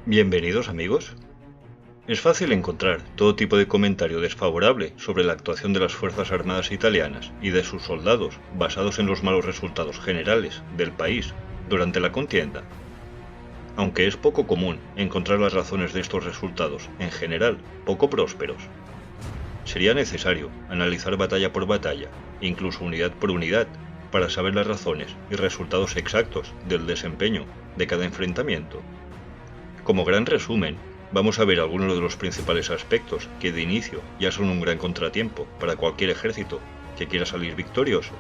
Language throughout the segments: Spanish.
Bienvenidos amigos. Es fácil encontrar todo tipo de comentario desfavorable sobre la actuación de las Fuerzas Armadas italianas y de sus soldados basados en los malos resultados generales del país durante la contienda. Aunque es poco común encontrar las razones de estos resultados en general poco prósperos. Sería necesario analizar batalla por batalla, incluso unidad por unidad, para saber las razones y resultados exactos del desempeño de cada enfrentamiento. Como gran resumen, vamos a ver algunos de los principales aspectos que de inicio ya son un gran contratiempo para cualquier ejército que quiera salir victorioso.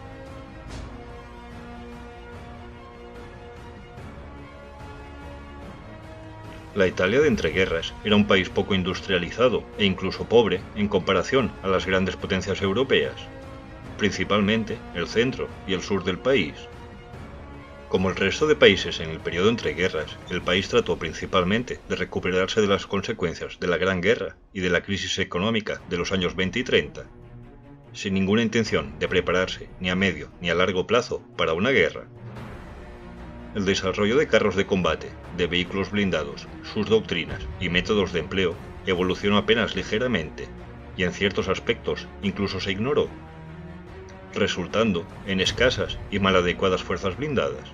La Italia de entreguerras era un país poco industrializado e incluso pobre en comparación a las grandes potencias europeas, principalmente el centro y el sur del país. Como el resto de países en el periodo entreguerras, el país trató principalmente de recuperarse de las consecuencias de la Gran Guerra y de la crisis económica de los años 20 y 30, sin ninguna intención de prepararse ni a medio ni a largo plazo para una guerra. El desarrollo de carros de combate, de vehículos blindados, sus doctrinas y métodos de empleo evolucionó apenas ligeramente, y en ciertos aspectos incluso se ignoró, resultando en escasas y mal adecuadas fuerzas blindadas.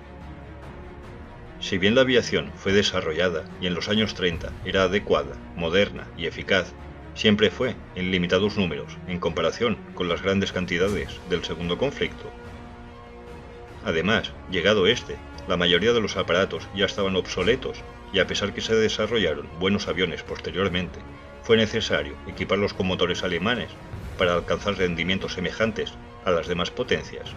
Si bien la aviación fue desarrollada y en los años 30 era adecuada, moderna y eficaz, siempre fue en limitados números en comparación con las grandes cantidades del segundo conflicto. Además, llegado este, la mayoría de los aparatos ya estaban obsoletos y a pesar que se desarrollaron buenos aviones posteriormente, fue necesario equiparlos con motores alemanes para alcanzar rendimientos semejantes a las demás potencias.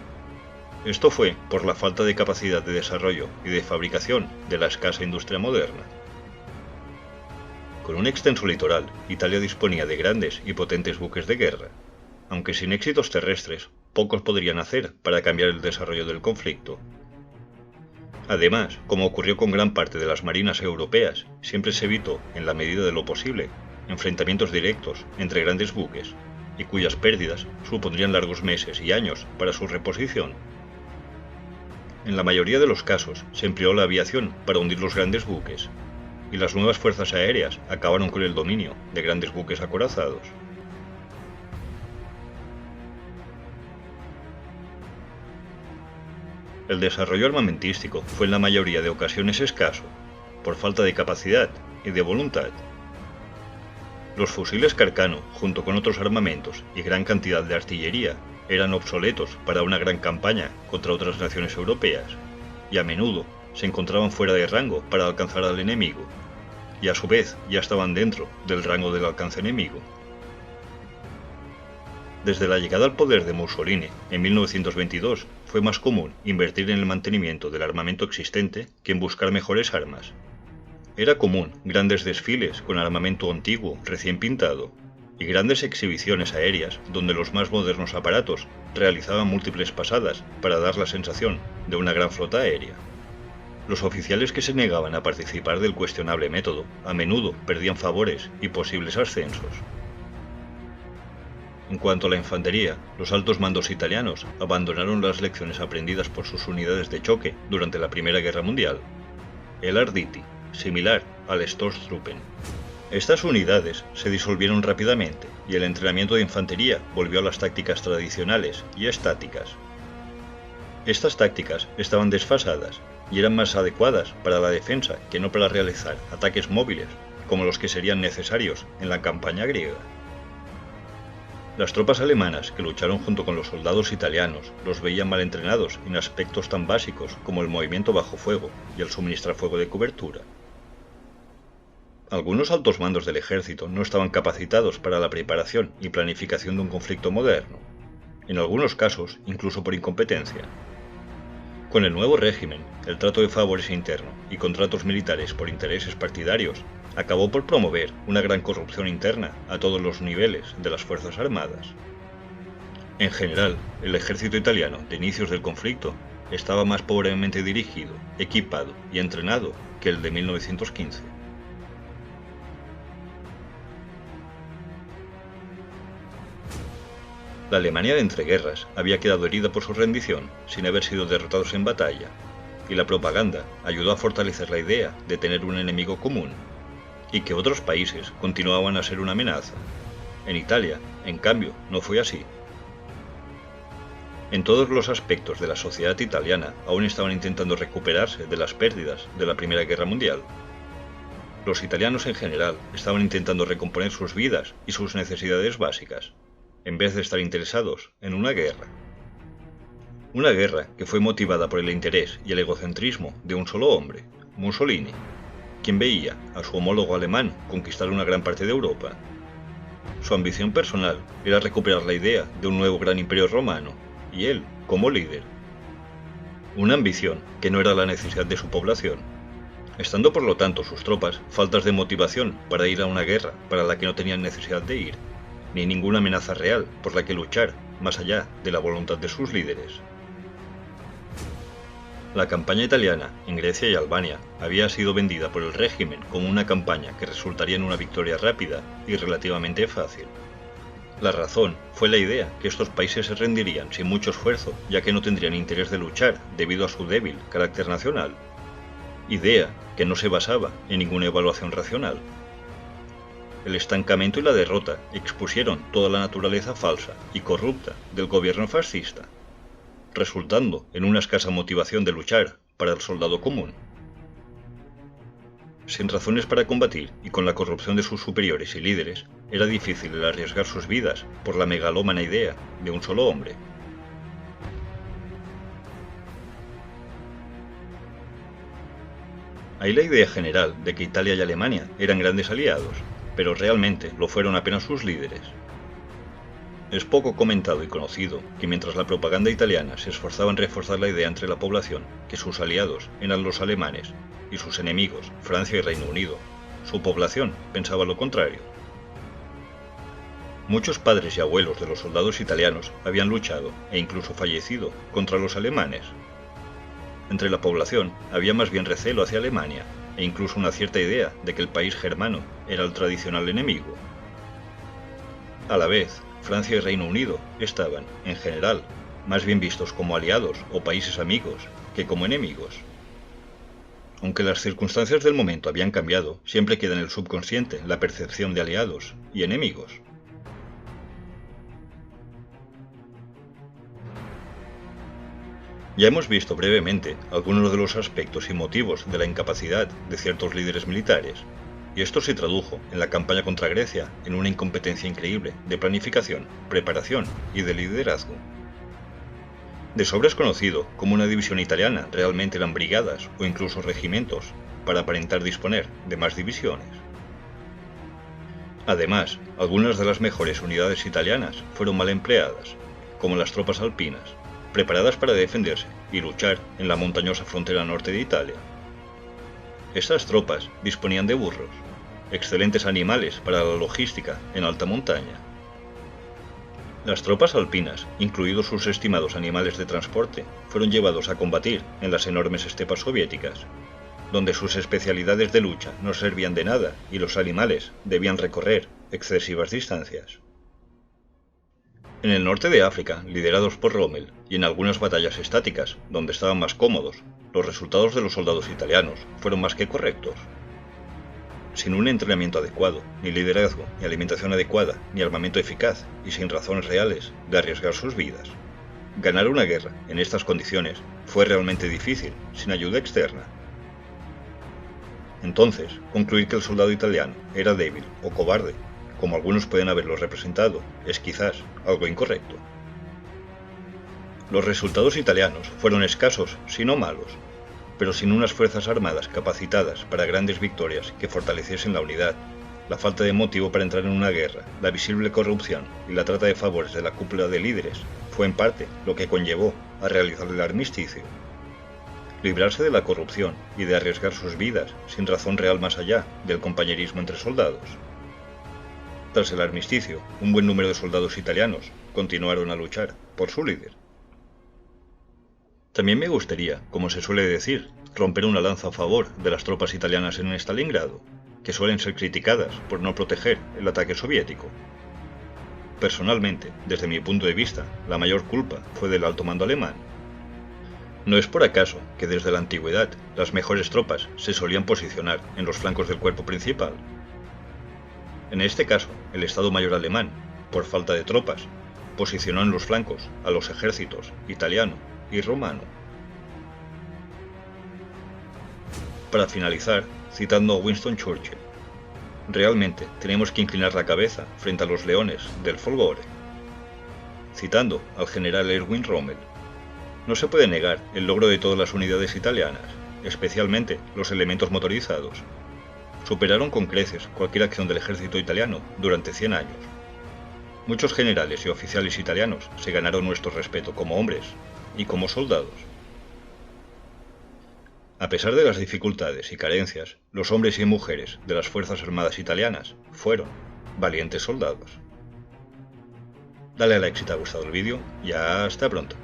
Esto fue por la falta de capacidad de desarrollo y de fabricación de la escasa industria moderna. Con un extenso litoral, Italia disponía de grandes y potentes buques de guerra, aunque sin éxitos terrestres, pocos podrían hacer para cambiar el desarrollo del conflicto. Además, como ocurrió con gran parte de las marinas europeas, siempre se evitó, en la medida de lo posible, enfrentamientos directos entre grandes buques, y cuyas pérdidas supondrían largos meses y años para su reposición. En la mayoría de los casos se empleó la aviación para hundir los grandes buques, y las nuevas fuerzas aéreas acabaron con el dominio de grandes buques acorazados. El desarrollo armamentístico fue en la mayoría de ocasiones escaso, por falta de capacidad y de voluntad. Los fusiles Carcano, junto con otros armamentos y gran cantidad de artillería, eran obsoletos para una gran campaña contra otras naciones europeas, y a menudo se encontraban fuera de rango para alcanzar al enemigo, y a su vez ya estaban dentro del rango del alcance enemigo. Desde la llegada al poder de Mussolini en 1922 fue más común invertir en el mantenimiento del armamento existente que en buscar mejores armas. Era común grandes desfiles con armamento antiguo recién pintado, y grandes exhibiciones aéreas donde los más modernos aparatos realizaban múltiples pasadas para dar la sensación de una gran flota aérea. Los oficiales que se negaban a participar del cuestionable método a menudo perdían favores y posibles ascensos. En cuanto a la infantería, los altos mandos italianos abandonaron las lecciones aprendidas por sus unidades de choque durante la Primera Guerra Mundial. El Arditi, similar al Sturmtruppen. Estas unidades se disolvieron rápidamente y el entrenamiento de infantería volvió a las tácticas tradicionales y estáticas. Estas tácticas estaban desfasadas y eran más adecuadas para la defensa que no para realizar ataques móviles como los que serían necesarios en la campaña griega. Las tropas alemanas que lucharon junto con los soldados italianos los veían mal entrenados en aspectos tan básicos como el movimiento bajo fuego y el suministrar fuego de cobertura. Algunos altos mandos del ejército no estaban capacitados para la preparación y planificación de un conflicto moderno, en algunos casos incluso por incompetencia. Con el nuevo régimen, el trato de favores interno y contratos militares por intereses partidarios acabó por promover una gran corrupción interna a todos los niveles de las Fuerzas Armadas. En general, el ejército italiano de inicios del conflicto estaba más pobremente dirigido, equipado y entrenado que el de 1915. La Alemania de entreguerras había quedado herida por su rendición, sin haber sido derrotados en batalla, y la propaganda ayudó a fortalecer la idea de tener un enemigo común, y que otros países continuaban a ser una amenaza. En Italia, en cambio, no fue así. En todos los aspectos de la sociedad italiana aún estaban intentando recuperarse de las pérdidas de la Primera Guerra Mundial. Los italianos en general estaban intentando recomponer sus vidas y sus necesidades básicas, en vez de estar interesados en una guerra. Una guerra que fue motivada por el interés y el egocentrismo de un solo hombre, Mussolini, quien veía a su homólogo alemán conquistar una gran parte de Europa. Su ambición personal era recuperar la idea de un nuevo gran imperio romano, y él como líder. Una ambición que no era la necesidad de su población, estando por lo tanto sus tropas faltas de motivación para ir a una guerra para la que no tenían necesidad de ir, ni ninguna amenaza real por la que luchar más allá de la voluntad de sus líderes. La campaña italiana en Grecia y Albania había sido vendida por el régimen como una campaña que resultaría en una victoria rápida y relativamente fácil. La razón fue la idea que estos países se rendirían sin mucho esfuerzo, ya que no tendrían interés de luchar debido a su débil carácter nacional. Idea que no se basaba en ninguna evaluación racional. El estancamiento y la derrota expusieron toda la naturaleza falsa y corrupta del gobierno fascista, resultando en una escasa motivación de luchar para el soldado común. Sin razones para combatir y con la corrupción de sus superiores y líderes, era difícil el arriesgar sus vidas por la megalómana idea de un solo hombre. Hay la idea general de que Italia y Alemania eran grandes aliados, pero realmente lo fueron apenas sus líderes. Es poco comentado y conocido que mientras la propaganda italiana se esforzaba en reforzar la idea entre la población que sus aliados eran los alemanes y sus enemigos, Francia y Reino Unido, su población pensaba lo contrario. Muchos padres y abuelos de los soldados italianos habían luchado e incluso fallecido contra los alemanes. Entre la población había más bien recelo hacia Alemania e incluso una cierta idea de que el país germano era el tradicional enemigo. A la vez, Francia y Reino Unido estaban, en general, más bien vistos como aliados o países amigos que como enemigos. Aunque las circunstancias del momento habían cambiado, siempre queda en el subconsciente la percepción de aliados y enemigos. Ya hemos visto brevemente algunos de los aspectos y motivos de la incapacidad de ciertos líderes militares, y esto se tradujo en la campaña contra Grecia en una incompetencia increíble de planificación, preparación y de liderazgo. De sobra es conocido cómo una división italiana realmente eran brigadas o incluso regimientos para aparentar disponer de más divisiones. Además, algunas de las mejores unidades italianas fueron mal empleadas, como las tropas alpinas, preparadas para defenderse y luchar en la montañosa frontera norte de Italia. Estas tropas disponían de burros, excelentes animales para la logística en alta montaña. Las tropas alpinas, incluidos sus estimados animales de transporte, fueron llevados a combatir en las enormes estepas soviéticas, donde sus especialidades de lucha no servían de nada y los animales debían recorrer excesivas distancias. En el norte de África, liderados por Rommel, y en algunas batallas estáticas, donde estaban más cómodos, los resultados de los soldados italianos fueron más que correctos. Sin un entrenamiento adecuado, ni liderazgo, ni alimentación adecuada, ni armamento eficaz, y sin razones reales de arriesgar sus vidas. Ganar una guerra en estas condiciones fue realmente difícil, sin ayuda externa. Entonces, concluir que el soldado italiano era débil o cobarde, como algunos pueden haberlo representado, es quizás algo incorrecto. Los resultados italianos fueron escasos, si no malos, pero sin unas fuerzas armadas capacitadas para grandes victorias que fortaleciesen la unidad, la falta de motivo para entrar en una guerra, la visible corrupción y la trata de favores de la cúpula de líderes fue en parte lo que conllevó a realizar el armisticio. Librarse de la corrupción y de arriesgar sus vidas sin razón real más allá del compañerismo entre soldados. Tras el armisticio, un buen número de soldados italianos continuaron a luchar por su líder. También me gustaría, como se suele decir, romper una lanza a favor de las tropas italianas en Stalingrado, que suelen ser criticadas por no proteger el ataque soviético. Personalmente, desde mi punto de vista, la mayor culpa fue del alto mando alemán. No es por acaso que desde la antigüedad las mejores tropas se solían posicionar en los flancos del cuerpo principal, En este caso, el Estado Mayor alemán, por falta de tropas, posicionó en los flancos a los ejércitos italiano y romano. Para finalizar, citando a Winston Churchill, realmente tenemos que inclinar la cabeza frente a los leones del folgore. Citando al general Erwin Rommel, no se puede negar el logro de todas las unidades italianas, especialmente los elementos motorizados. Superaron con creces cualquier acción del ejército italiano durante 100 años. Muchos generales y oficiales italianos se ganaron nuestro respeto como hombres y como soldados. A pesar de las dificultades y carencias, los hombres y mujeres de las Fuerzas Armadas italianas fueron valientes soldados. Dale a like si te ha gustado el vídeo y hasta pronto.